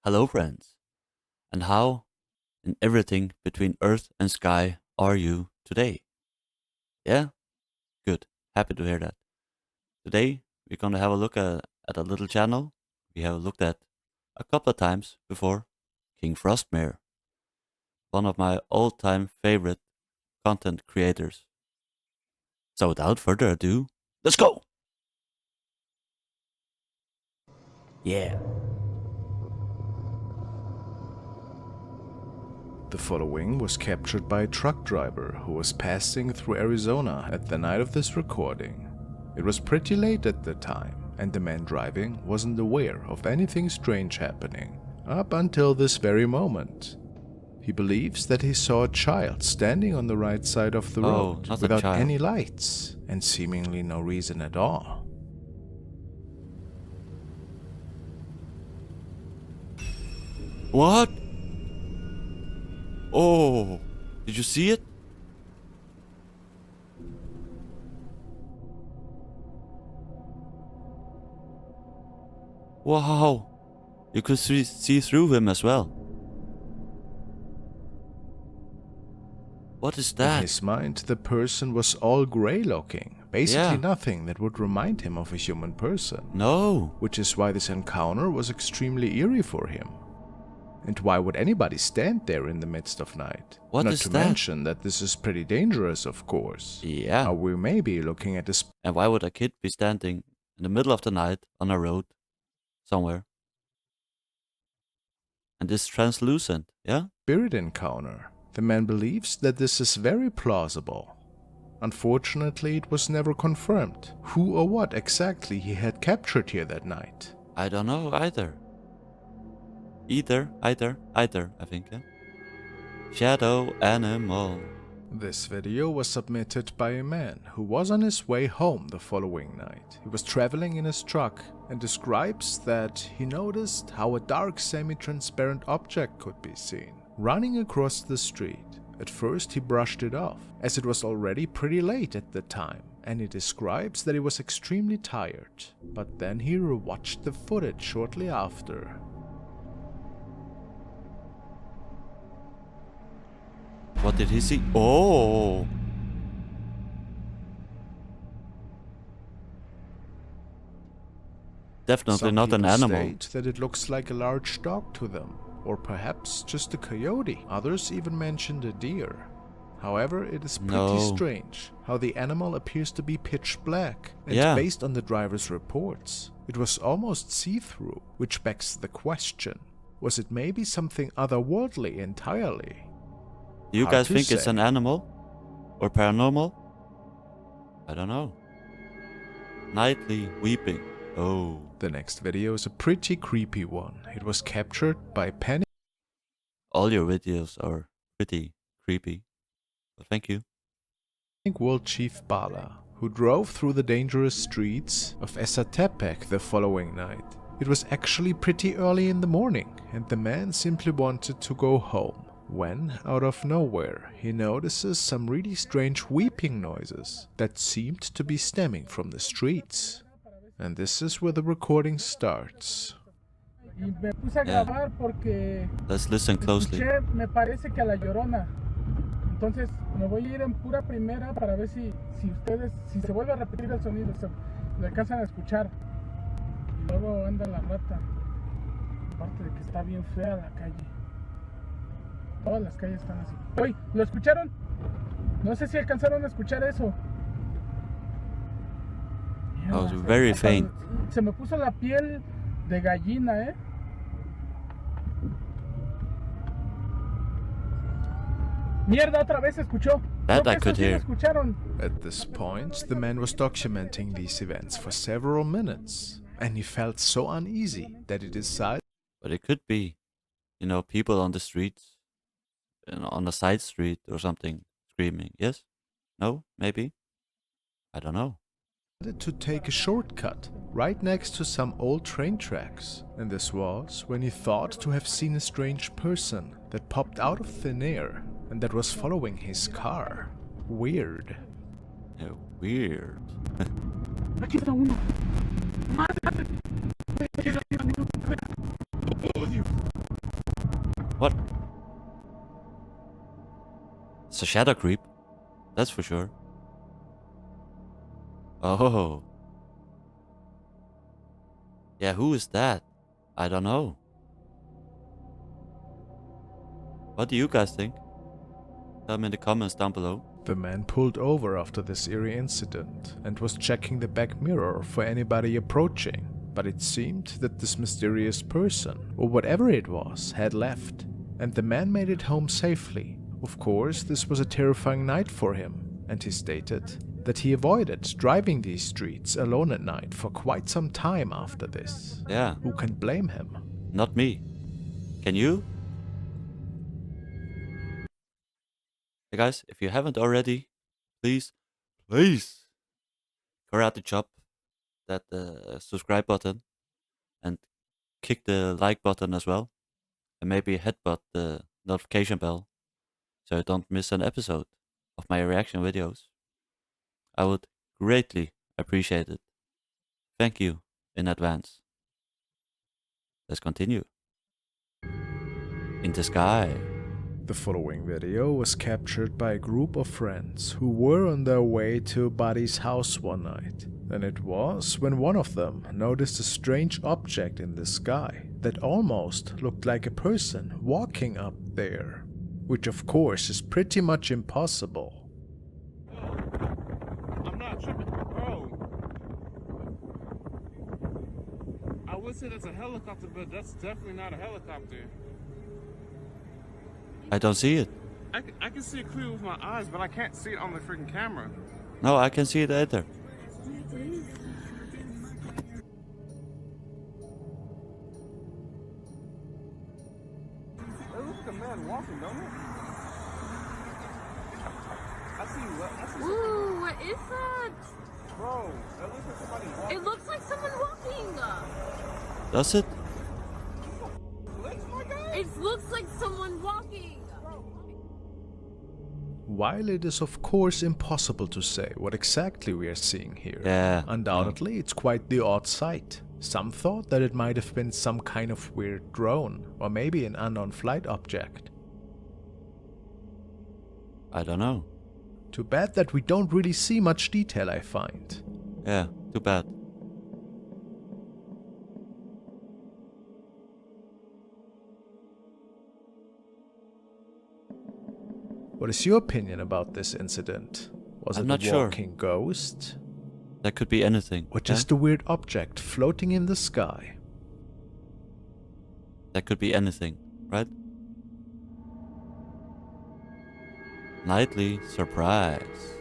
Hello, friends, and how in everything between earth and sky are you today? Yeah, good. Happy to hear that. Today, we're going to have a look at a little channel we have looked at a couple of times before, King Frostmare, one of my all time favorite content creators. So, without further ado, let's go! Yeah. The following was captured by a truck driver who was passing through Arizona at the night of this recording. It was pretty late at the time, and the man driving wasn't aware of anything strange happening, up until this very moment. He believes that he saw a child standing on the right side of the road not a without child. any lights and seemingly no reason at all. What? Oh, did you see it? Wow, you could see through him as well. What is In that? his mind, the person was all grey-looking, basically Yeah. nothing that would remind him of a human person. No. Which is why this encounter was extremely eerie for him. And why would anybody stand there in the midst of night? What Not is to that? mention that this is pretty dangerous, of course. Yeah. Are we maybe looking at a And why would a kid be standing in the middle of the night on a road somewhere? And it's translucent, yeah? spirit encounter? The man believes that this is very plausible. Unfortunately, it was never confirmed who or what exactly he had captured here that night. I don't know either. Either, I think, yeah? Shadow animal. This video was submitted by a man who was on his way home the following night. He was traveling in his truck and describes that he noticed how a dark semi-transparent object could be seen running across the street. At first he brushed it off, as it was already pretty late at the time, and he describes that he was extremely tired. But then he rewatched the footage shortly after. What did he see? Oh! Definitely Some not an people animal. state that it looks like a large dog to them, or perhaps just a coyote. Others even mentioned a deer. However, it is pretty No. strange how the animal appears to be pitch black, and Yeah. based on the driver's reports, it was almost see-through, which begs the question, was it maybe something otherworldly entirely? Do you Hard guys to think it's say. an animal? Or paranormal? I don't know. Nightly weeping. Oh. The next video is a pretty creepy one. It was captured by Penny All your videos are pretty creepy. But thank you. World Chief Bala, who drove through the dangerous streets of Esatepec the following night. It was actually pretty early in the morning, and the man simply wanted to go home, when, out of nowhere, he notices some really strange weeping noises that seemed to be stemming from the streets. And this is where the recording starts. Y me puse a Yeah. grabar porque Let's listen closely. escuché, me parece que a La Llorona. Entonces me voy a ir en pura primera para ver si ustedes, si se vuelve a repetir el sonido, se lo alcanzan a escuchar. Y luego anda la rata. Aparte de que está bien fea la calle. Todas las calles están así. ¡Uy! ¿Lo escucharon? No sé si alcanzaron a escuchar eso. Oh, Mierda, very hasta faint. Se me puso la piel de gallina, ¿eh? Mierda, otra vez se escuchó. That Creo I que could eso sí lo hear. escucharon. At this point, the man was documenting these events for several minutes, and he felt so uneasy that he decided But it could be, people on the streets, on a side street or something, screaming. Yes? No? Maybe? I don't know. to take a shortcut right next to some old train tracks. And this was when he thought to have seen a strange person that popped out of thin air and that was following his car. Weird. Yeah, weird. Aquí está uno. What? It's a shadow creep. That's for sure. Oh. Yeah, who is that? I don't know. What do you guys think? Tell me in the comments down below. The man pulled over after this eerie incident and was checking the back mirror for anybody approaching, but it seemed that this mysterious person, or whatever it was, had left, and the man made it home safely. Of course, this was a terrifying night for him, and he stated that he avoided driving these streets alone at night for quite some time after this. Yeah, Who can blame him? not me. Can you? Hey guys, if you haven't already, please karate chop that subscribe button and kick the like button as well, and maybe headbutt the notification bell so you don't miss an episode of my reaction videos. I would greatly appreciate it. Thank you in advance. Let's continue. In the sky. The following video was captured by a group of friends who were on their way to a buddy's house one night. And it was when one of them noticed a strange object in the sky that almost looked like a person walking up there, which of course is pretty much impossible. I'm not tripping, bro. I would say that's a helicopter, but that's definitely not a helicopter. I don't see it. I can see it clear with my eyes, but I can't see it on the freaking camera. No, I can see it either. It looks like a man walking, don't it? I see Ooh, what is that? bro, that looks like somebody walking. It looks like someone walking. Does it? It looks like someone walking. While it is of course impossible to say what exactly we are seeing here, Yeah. undoubtedly it's quite the odd sight. Some thought that it might have been some kind of weird drone, or maybe an unknown flight object. I don't know. Too bad that we don't really see much detail, I find. Yeah, too bad. What is your opinion about this incident? Was I'm it not a sure. walking ghost? That could be anything. Or yeah? just a weird object floating in the sky? That could be anything, right? Nightly surprise.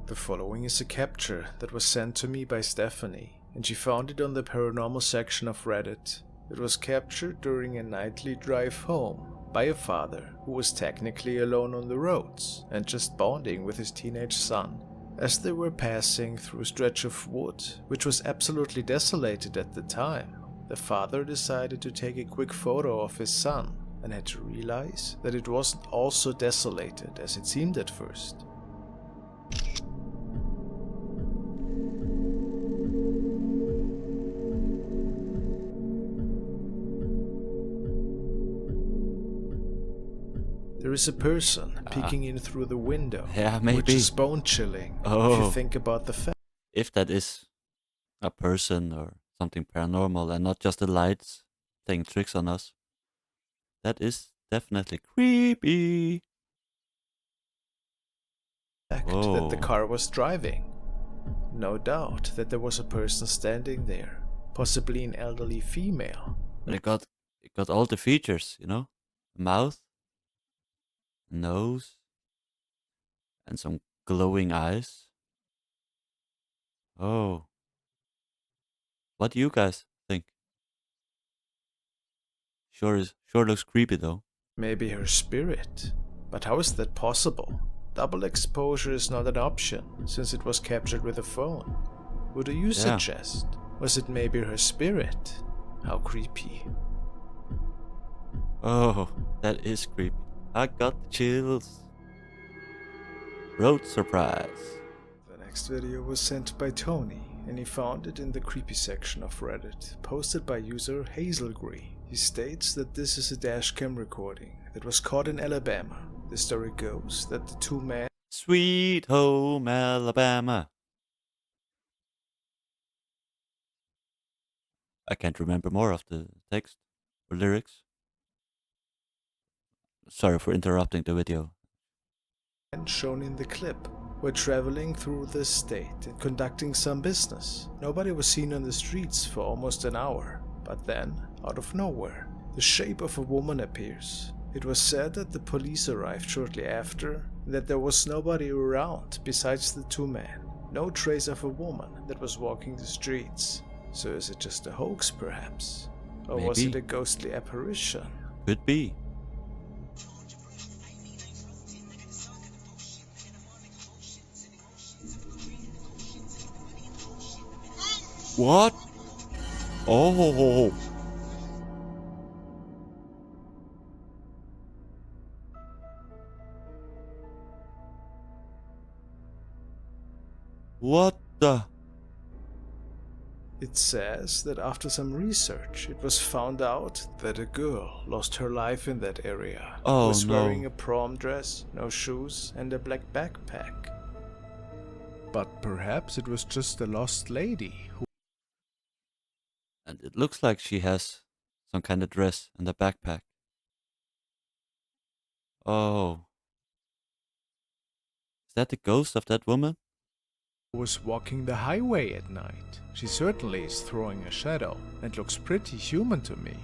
The following is a capture that was sent to me by Stephanie, and she found it on the paranormal section of Reddit. It was captured during a nightly drive home by a father who was technically alone on the roads and just bonding with his teenage son. As they were passing through a stretch of wood, which was absolutely desolated at the time, the father decided to take a quick photo of his son and had to realize that it wasn't all so desolated as it seemed at first. There is a person peeking in through the window, Yeah, which maybe. is bone-chilling if Oh. you think about the fact If that is a person or something paranormal and not just the lights playing tricks on us, that is definitely creepy. that the Whoa. car was driving. No doubt that there was a person standing there, possibly an elderly female. But it got all the features, you know? A mouth, a nose, and some glowing eyes. Oh. What do you guys think? Sure looks creepy though. Maybe her spirit. But how is that possible? Double exposure is not an option, since it was captured with a phone. What do you suggest? Was it maybe her spirit? How creepy. Oh, that is creepy. I got the chills. Road surprise. The next video was sent by Tony, and he found it in the creepy section of Reddit, posted by user Hazelgree. He states that this is a dashcam recording that was caught in Alabama. The story goes that the two men Sweet home Alabama. I can't remember more of the text or lyrics. Sorry for interrupting the video. shown in the clip were traveling through the state and conducting some business. Nobody was seen on the streets for almost an hour, but then, out of nowhere, the shape of a woman appears. It was said that the police arrived shortly after, and that there was nobody around besides the two men. No trace of a woman that was walking the streets. So is it just a hoax, perhaps? Or was it Maybe. a ghostly apparition? Could be. What? Oh. What the? It says that after some research, it was found out that a girl lost her life in that area. Oh, was no. wearing a prom dress, no shoes, and a black backpack. But perhaps it was just a lost lady who And it looks like she has some kind of dress and a backpack. Oh. Is that the ghost of that woman? was walking the highway at night. She certainly is throwing a shadow and looks pretty human to me.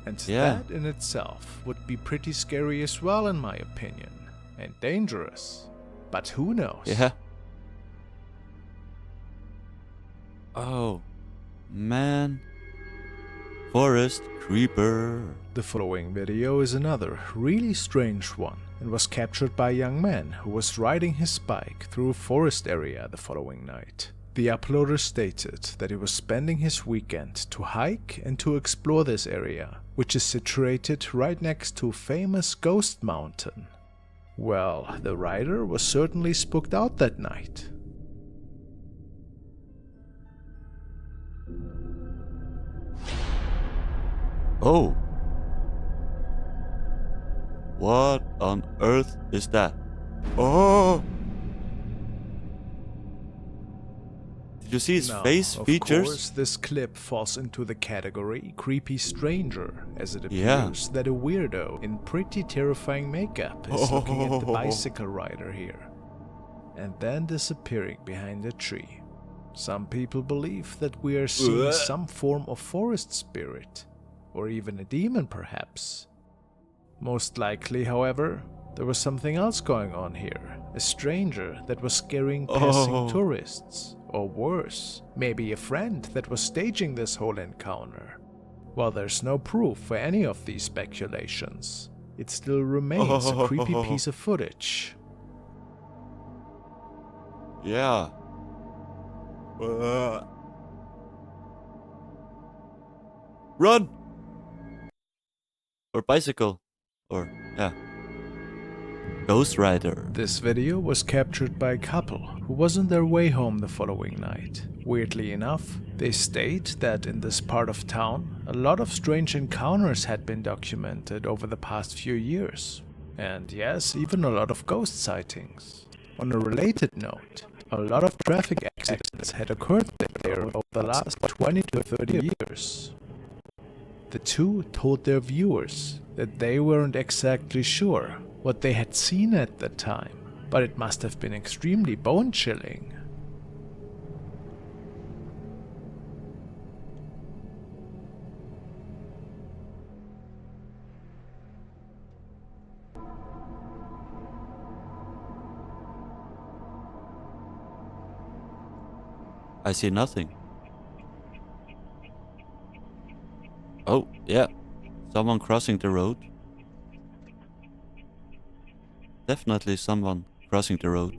And Yeah. that in itself would be pretty scary as well, in my opinion. And dangerous. But who knows? Yeah. Oh. Man. Forest creeper. The following video is another really strange one and was captured by a young man who was riding his bike through a forest area the following night. The uploader stated that he was spending his weekend to hike and to explore this area, which is situated right next to a famous ghost mountain. Well, the rider was certainly spooked out that night. Oh. What on earth is that? Oh. Did you see his Now, face of features? course, this clip falls into the category creepy stranger, as it Yeah. appears that a weirdo in pretty terrifying makeup is looking at the bicycle rider here, and then disappearing behind a tree. Some people believe that we are seeing some form of forest spirit, or even a demon perhaps. Most likely, however, there was something else going on here, a stranger that was scaring passing Oh. tourists. Or worse, maybe a friend that was staging this whole encounter. While there's no proof for any of these speculations, it still remains a creepy piece of footage. Yeah. Run! Or bicycle. Or, yeah. Ghost Rider. This video was captured by a couple who was on their way home the following night. Weirdly enough, they state that in this part of town, a lot of strange encounters had been documented over the past few years. And yes, even a lot of ghost sightings. On a related note, a lot of traffic accidents had occurred there over the last 20 to 30 years. The two told their viewers that they weren't exactly sure what they had seen at the time, but it must have been extremely bone-chilling. I see nothing. Oh, yeah. Someone crossing the road. Definitely someone crossing the road.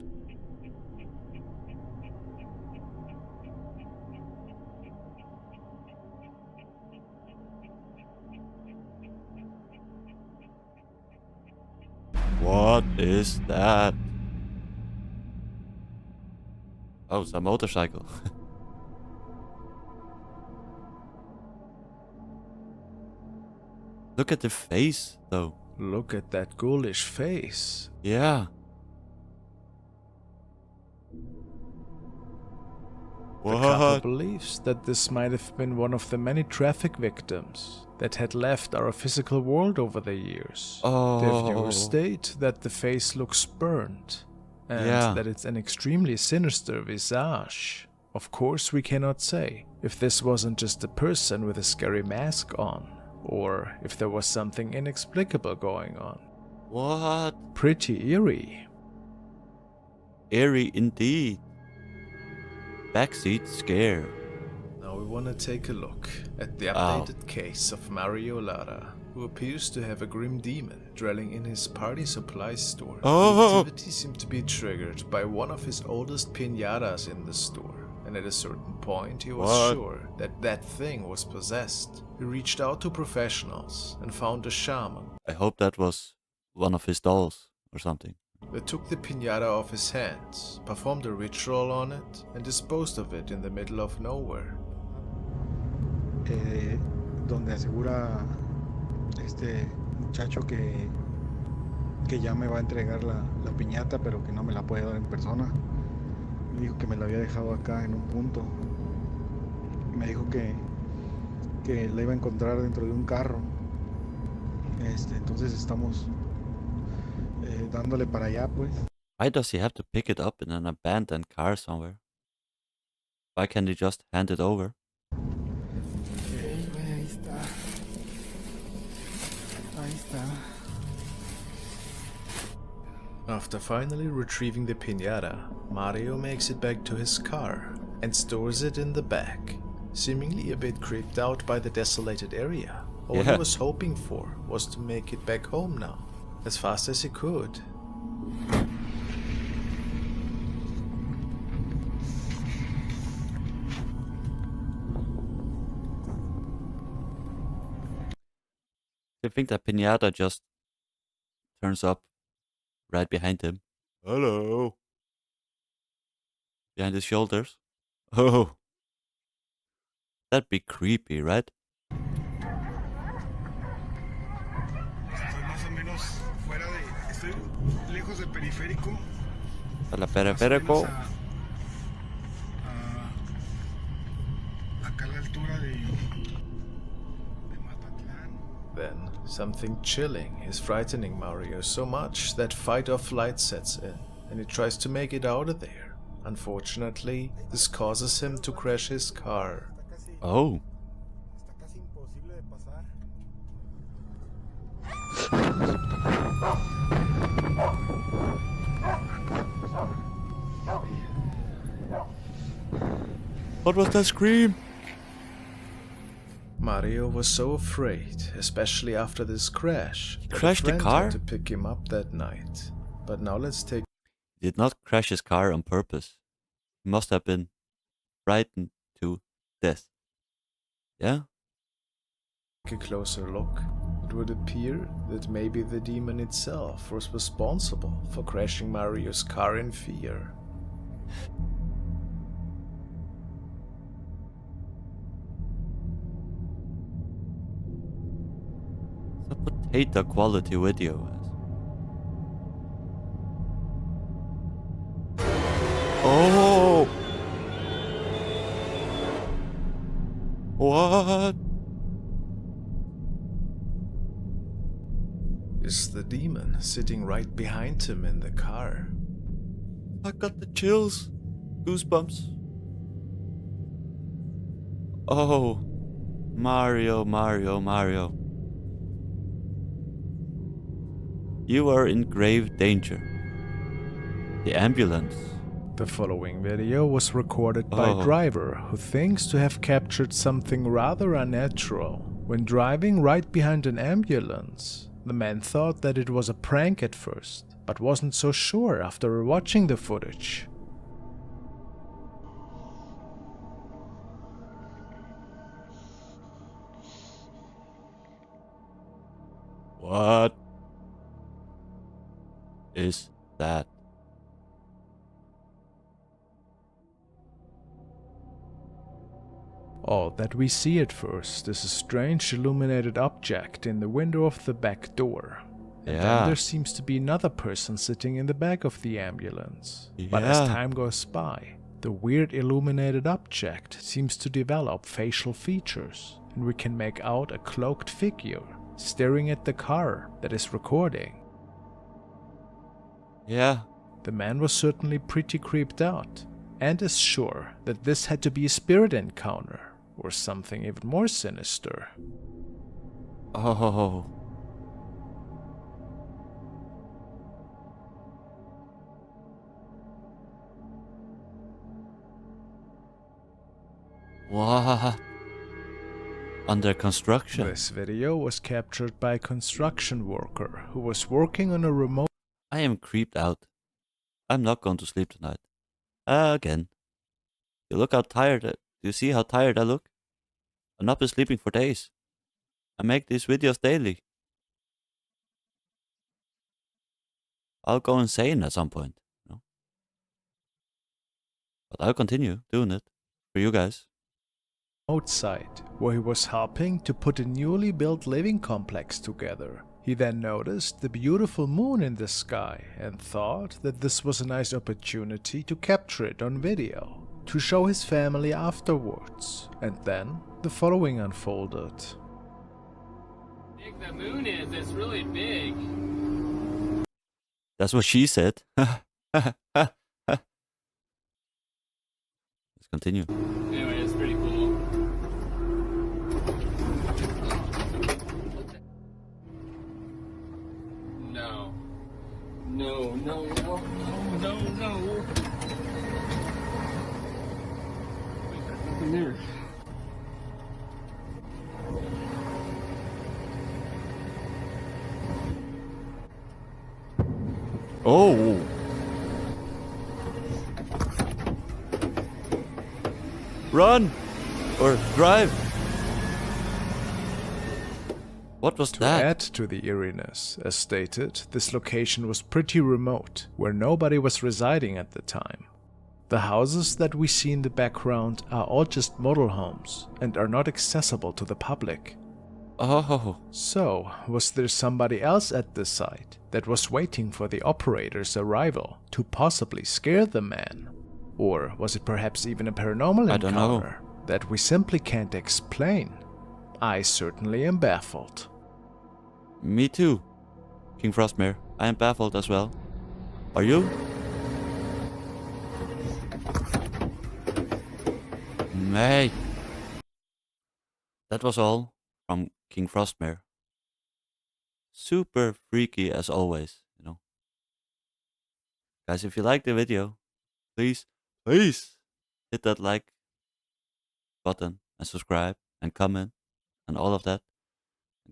What is that? Oh, it's a motorcycle. Look at the face, though. Look at that ghoulish face. Yeah. The couple believes that this might have been one of the many traffic victims that had left our physical world over the years. Oh. Their viewers state that the face looks burnt, and Yeah. that it's an extremely sinister visage. Of course, we cannot say if this wasn't just a person with a scary mask on, or if there was something inexplicable going on. What? Pretty eerie. Eerie indeed. Backseat scare. Now we want to take a look at the Oh. updated case of Mario Lara, who appears to have a grim demon dwelling in his party supply store. Oh. The activity seemed to be triggered by one of his oldest piñatas in the store, and at a certain point he was What? sure that that thing was possessed. He reached out to professionals and found a shaman. I hope that was one of his dolls or something. They took the piñata off his hands, performed a ritual on it, and disposed of it in the middle of nowhere. Donde asegura este muchacho que ya me va a entregar la piñata, pero que no me la puede dar en persona. Me dijo que me la había dejado acá en un punto. Me dijo que la iba a encontrar dentro de un carro. Entonces estamos dándole para allá, pues. Why does he have to pick it up in an abandoned car somewhere? Why can't he just hand it over? Ahí está. Ahí está. After finally retrieving the piñata, Mario makes it back to his car and stores it in the back, seemingly a bit creeped out by the desolated area. All he Yeah. was hoping for was to make it back home now, as fast as he could. Do you think that Pinata just turns up right behind him? Hello. Behind his shoulders? Oh. That'd be creepy, right? Estoy más o menos fuera de... Estoy lejos del periférico. A la más o periférico. menos acá a la altura de Mazatlán. Then, something chilling is frightening Mario so much that fight or flight sets in, and he tries to make it out of there. Unfortunately, this causes him to crash his car. Oh. Está casi imposible de pasar. What was that scream? Mario was so afraid, especially after this crash. That a crashed the friend car? had to pick him up that night. But now let's take He did not crash his car on purpose. He must have been frightened to death. Yeah? a closer look. It would appear that maybe the demon itself was responsible for crashing Mario's car in fear. It's a potato quality video. Oh! What? Is the demon sitting right behind him in the car? I got the chills. Goosebumps. Oh. Mario, Mario, Mario. You are in grave danger. The ambulance. The following video was recorded by Oh. a driver who thinks to have captured something rather unnatural. When driving right behind an ambulance, the man thought that it was a prank at first, but wasn't so sure after watching the footage. What is that? All that we see at first is a strange illuminated object in the window of the back door. And Yeah. then there seems to be another person sitting in the back of the ambulance. But as Yeah. time goes by, the weird illuminated object seems to develop facial features, and we can make out a cloaked figure staring at the car that is recording. Yeah. The man was certainly pretty creeped out, and is sure that this had to be a spirit encounter, or something even more sinister. Oh. What? Under construction? This video was captured by a construction worker who was working on a remote. I am creeped out. I'm not going to sleep tonight. Again. You look how tired. Do you see how tired I look? I've not been sleeping for days. I make these videos daily. I'll go insane at some point, you know. But I'll continue doing it for you guys. Site where he was helping to put a newly built living complex together. He then noticed the beautiful moon in the sky and thought that this was a nice opportunity to capture it on video, to show his family afterwards. And then the following unfolded. Big the moon is, it's really big. That's what she said. Let's continue. Anyway, it's pretty cool. No. No, no, no, no, no, no. Wait, there's nothing there. Oh. Run! Or drive! What was To that? add to the eeriness, as stated, this location was pretty remote, where nobody was residing at the time. The houses that we see in the background are all just model homes and are not accessible to the public. Oh. So, was there somebody else at the site that was waiting for the operator's arrival to possibly scare the man? Or was it perhaps even a paranormal I don't know. encounter that we simply can't explain? I certainly am baffled. Me too. King Frostmare, I am baffled as well. Are you? Mate. That was all from King Frostmare. Super freaky as always, you know. Guys, if you liked the video, please hit that like button and subscribe and comment and all of that.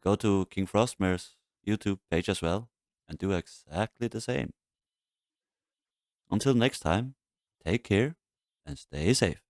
Go to King Frostmare's YouTube page as well and do exactly the same. Until next time, take care and stay safe.